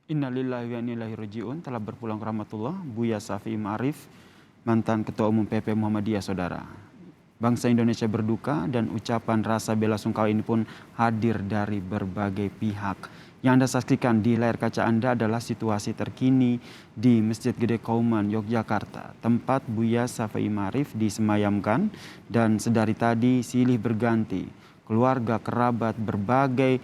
Innalillahi wa inna ilaihi raji'un. Telah berpulang ke rahmatullah Buya Syafi'i Ma'arif, mantan Ketua Umum PP Muhammadiyah, saudara. Bangsa Indonesia berduka dan ucapan rasa bela sungkawa ini pun hadir dari berbagai pihak. Yang Anda saksikan di layar kaca Anda adalah situasi terkini di Masjid Gede Kauman, Yogyakarta, tempat Buya Syafi'i Ma'arif disemayamkan, dan sedari tadi silih berganti keluarga, kerabat, berbagai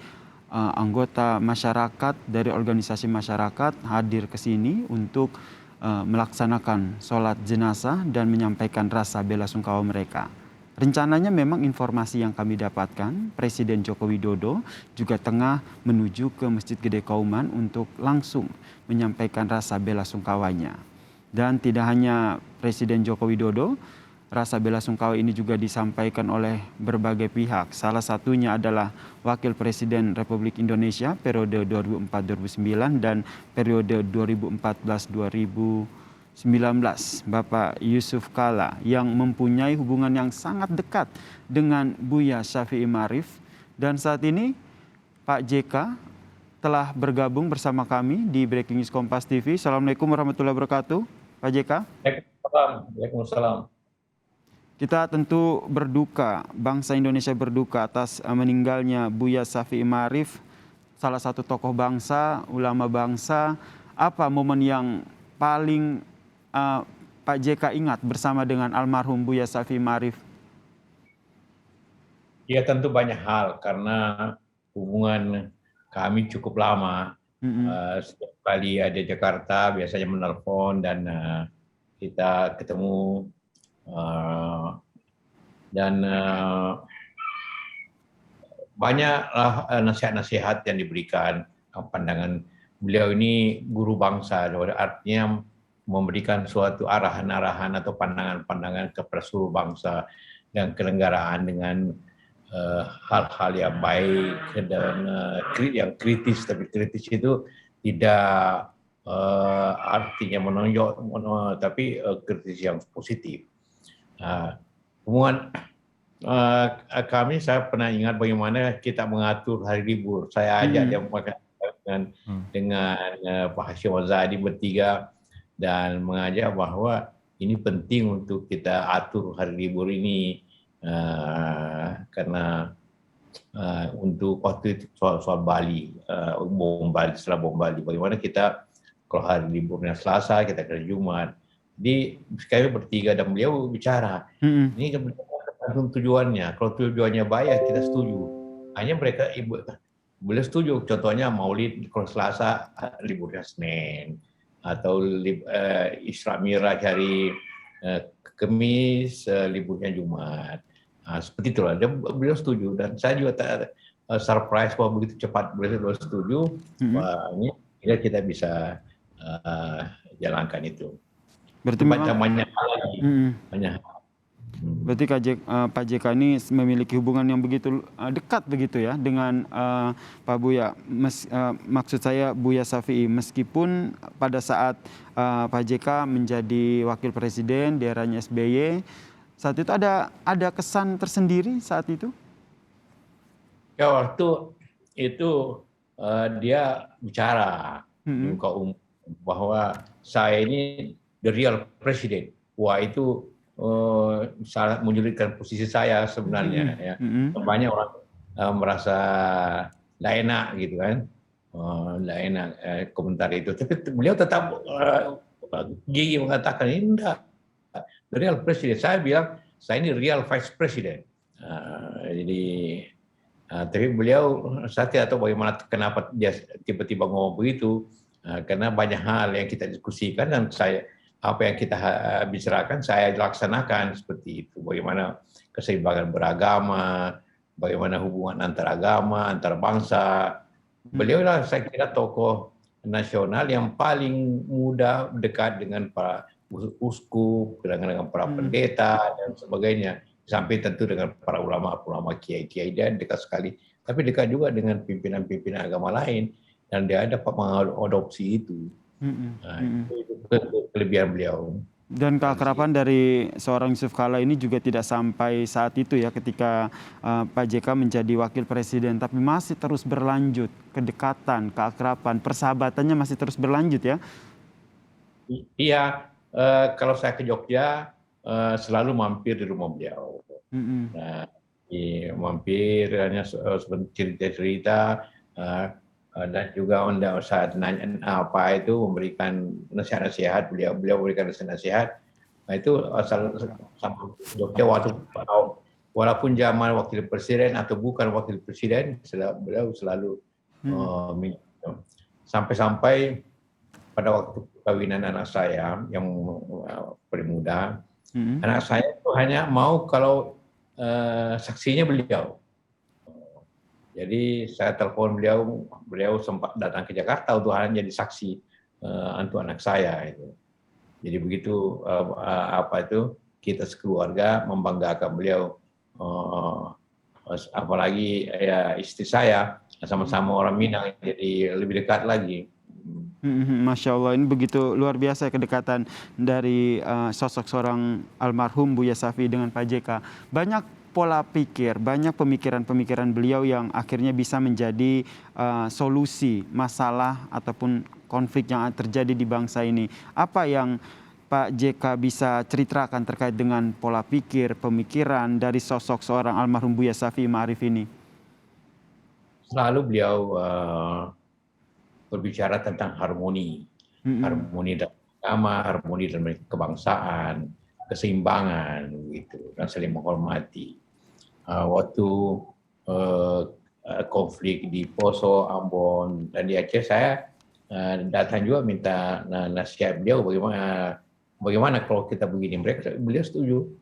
anggota masyarakat dari organisasi masyarakat hadir ke sini untuk melaksanakan sholat jenazah dan menyampaikan rasa bela sungkawa mereka. Rencananya memang informasi yang kami dapatkan, Presiden Joko Widodo juga tengah menuju ke Masjid Gede Kauman untuk langsung menyampaikan rasa bela sungkawanya. Dan tidak hanya Presiden Joko Widodo, rasa bela sungkawa ini juga disampaikan oleh berbagai pihak. Salah satunya adalah Wakil Presiden Republik Indonesia periode 2004-2009 dan periode 2014-2019, Bapak Yusuf Kala, yang mempunyai hubungan yang sangat dekat dengan Buya Syafi'i Ma'arif. Dan saat ini Pak JK telah bergabung bersama kami di Breaking News Kompas TV. Assalamualaikum warahmatullahi wabarakatuh, Pak JK. Waalaikumsalam. Kita tentu berduka, bangsa Indonesia berduka atas meninggalnya Buya Syafi'i Ma'arif, salah satu tokoh bangsa, ulama bangsa. Apa momen yang paling Pak JK ingat bersama dengan almarhum Buya Syafi'i Ma'arif? Ya tentu banyak hal karena hubungan kami cukup lama. Setiap kali ada Jakarta biasanya menelpon dan kita ketemu dan banyaklah nasihat-nasihat yang diberikan. Pandangan beliau ini guru bangsa, artinya memberikan suatu arahan-arahan atau pandangan-pandangan kepada seluruh bangsa dan kenegaraan dengan hal-hal yang baik dan yang kritis. Tapi kritis itu tidak artinya menonjol, tapi kritis yang positif. Hubungan saya pernah ingat bagaimana kita mengatur hari libur. Saya ajak dia makan dengan Pak Hashim Azadi bertiga dan mengajak bahwa ini penting untuk kita atur hari libur ini karena untuk waktu itu soal Bali, setelah bom Bali, bagaimana kita kalau hari liburnya Selasa kita kerja Jumat. Jadi sekali bertiga dan beliau bicara, ini tergantung tujuannya. Kalau tujuannya baik kita setuju. Hanya beliau setuju. Contohnya Maulid kalau Selasa liburnya Senin atau Isra Miraj hari Kamis liburnya Jumat. Seperti itulah. Beliau setuju dan saya juga surprise bahwa begitu cepat beliau setuju. Wah, ini kita bisa jalankan itu. Berarti banyak hal lagi. Banyak. Berarti Pak JK ini memiliki hubungan yang begitu dekat begitu ya dengan Pak Buya. Maksud saya Buya Syafi'i, meskipun pada saat Pak JK menjadi wakil presiden di eranya SBY, saat itu ada kesan tersendiri saat itu? Ya waktu itu dia bicara di muka umum bahwa saya ini the real president. Wah, itu sangat menyulitkan posisi saya sebenarnya. Ya. Banyak orang merasa tidak enak gitu kan, tidak enak komentar itu. Tapi beliau tetap gigih mengatakan ini enggak, the real president. Saya bilang saya ini real vice president. Tapi beliau, saya tidak tahu bagaimana kenapa dia tiba-tiba ngomong begitu, karena banyak hal yang kita diskusikan dan apa yang kita bicarakan saya laksanakan seperti itu. Bagaimana keseimbangan beragama, bagaimana hubungan antar agama, antar bangsa. Beliau lah saya kira tokoh nasional yang paling mudah dekat dengan para uskup, dengan para pendeta dan sebagainya. Sampai tentu dengan para ulama kiai-kiai, dia dekat sekali. Tapi dekat juga dengan pimpinan-pimpinan agama lain dan dia dapat mengadopsi itu. Itu kelebihan beliau. Dan keakraban dari seorang Yusuf Kala ini juga tidak sampai saat itu ya, ketika Pak JK menjadi wakil presiden, tapi masih terus berlanjut, kedekatan, keakraban, persahabatannya masih terus berlanjut ya. Iya, kalau saya ke Jogja selalu mampir di rumah beliau. Mm-mm. Nah, mampir hanya cerita-cerita, dan juga saat nanya apa itu memberikan nasihat-nasihat, beliau memberikan nasihat. Nah itu asal sama Jogja waktu walaupun zaman wakil presiden atau bukan wakil presiden, beliau selalu Mm-mm. sampai-sampai pada waktu perkawinan anak saya yang paling muda, Mm-mm. anak saya itu hanya mau kalau saksinya beliau. Jadi saya telepon beliau, beliau sempat datang ke Jakarta untuk hanya jadi saksi untuk anak saya itu. Jadi begitu apa itu kita sekeluarga membanggakan beliau, apalagi ya istri saya sama-sama orang Minang jadi lebih dekat lagi. Masya Allah, ini begitu luar biasa kedekatan dari sosok seorang almarhum Buya Shafi'i dengan Pak JK. Banyak pola pikir, banyak pemikiran-pemikiran beliau yang akhirnya bisa menjadi solusi masalah ataupun konflik yang terjadi di bangsa ini. Apa yang Pak JK bisa ceritakan terkait dengan pola pikir, pemikiran dari sosok seorang almarhum Buya Shafi'i Ma'arif ini? Selalu beliau berbicara tentang harmoni, Mm-mm. harmoni dalam agama, harmoni dalam kebangsaan, keseimbangan, gitu, dan saling menghormati. Waktu konflik di Poso, Ambon, dan di Aceh, saya datang juga minta nasihat beliau bagaimana kalau kita begini. Beliau setuju,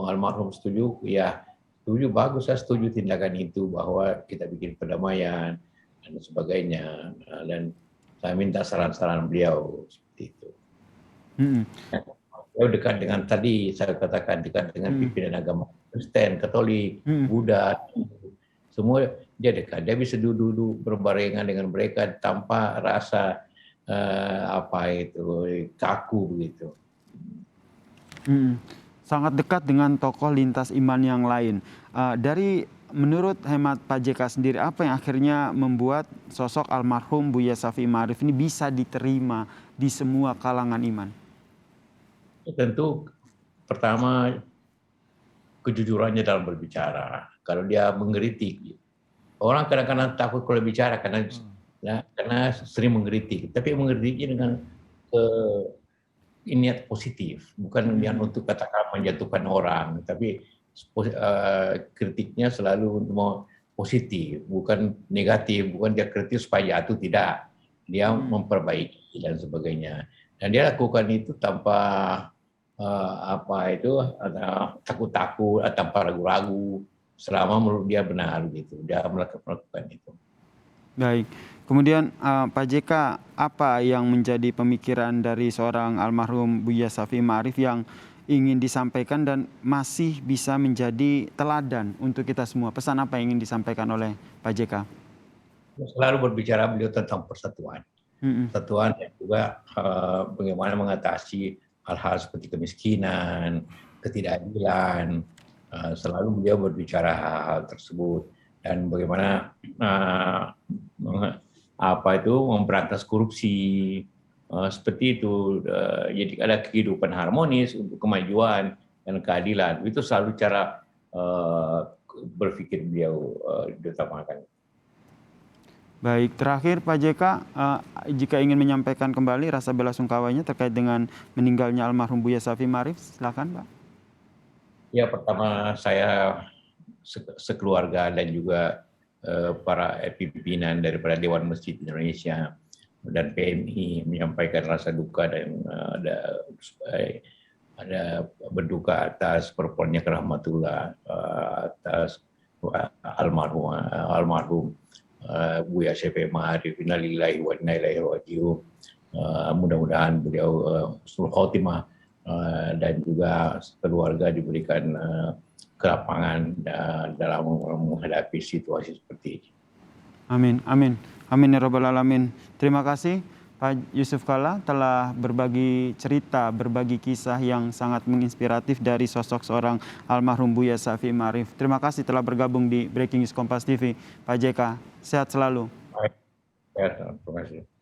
almarhum setuju, ya setuju, bagus, saya setuju tindakan itu bahwa kita bikin perdamaian dan sebagainya. Dan saya minta saran-saran beliau seperti itu. Mm-mm. Beliau dekat dengan, tadi saya katakan, dekat dengan pimpinan agama Kristen, Katolik, Mm-mm. Buddha, semua dia dekat. Dia bisa duduk berbarengan dengan mereka tanpa rasa apa itu kaku begitu. Sangat dekat dengan tokoh lintas iman yang lain. Dari menurut hemat Pak JK sendiri, apa yang akhirnya membuat sosok almarhum Buya Shafi'i Ma'arif ini bisa diterima di semua kalangan iman? Tentu pertama kejujurannya dalam berbicara. Kalau dia mengkritik, orang kadang-kadang takut kalau bicara karena sering mengkritik. Tapi mengkritiknya dengan niat positif, bukan niat untuk katakan menjatuhkan orang, tapi kritiknya selalu mau positif, bukan negatif, bukan dia kritik supaya jatuh, tidak. Dia memperbaiki dan sebagainya. Dan dia lakukan itu tanpa apa itu takut-takut, tanpa ragu-ragu, selama menurut dia benar gitu. Dia melakukan itu. Baik. Kemudian Pak JK, apa yang menjadi pemikiran dari seorang almarhum Buya Shafi'i Ma'arif yang ingin disampaikan dan masih bisa menjadi teladan untuk kita semua? Pesan apa yang ingin disampaikan oleh Pak JK? Selalu berbicara beliau tentang persatuan. Persatuan dan juga bagaimana mengatasi hal-hal seperti kemiskinan, ketidakadilan. Selalu beliau berbicara hal-hal tersebut, dan bagaimana apa itu memberantas korupsi, seperti itu. Jadi ada kehidupan harmonis untuk kemajuan dan keadilan. Itu selalu cara berpikir beliau diutamakan. Baik, terakhir Pak JK, jika ingin menyampaikan kembali rasa belasungkawanya terkait dengan meninggalnya almarhum Buya Shafi'i Ma'arif, silakan Pak. Ya, pertama saya sekeluarga dan juga para pimpinan daripada Dewan Masjid Indonesia dan PMI menyampaikan rasa duka dan ada berduka atas perempuannya rahmatullah, atas almarhum Buya Shafi'i Ma'arif. Innalillahi wa inna ilaihi raji'un. Mudah-mudahan beliau husnul khotimah dan juga keluarga diberikan kelapangan dalam menghadapi situasi seperti ini. Amin, amin, amin ya rabbal alamin. Terima kasih Pak Yusuf Kalla telah berbagi cerita, berbagi kisah yang sangat menginspiratif dari sosok seorang almarhum Buya Syafi'i Ma'arif. Terima kasih telah bergabung di Breaking News Kompas TV. Pak JK, sehat selalu. Baik, ya, terima kasih.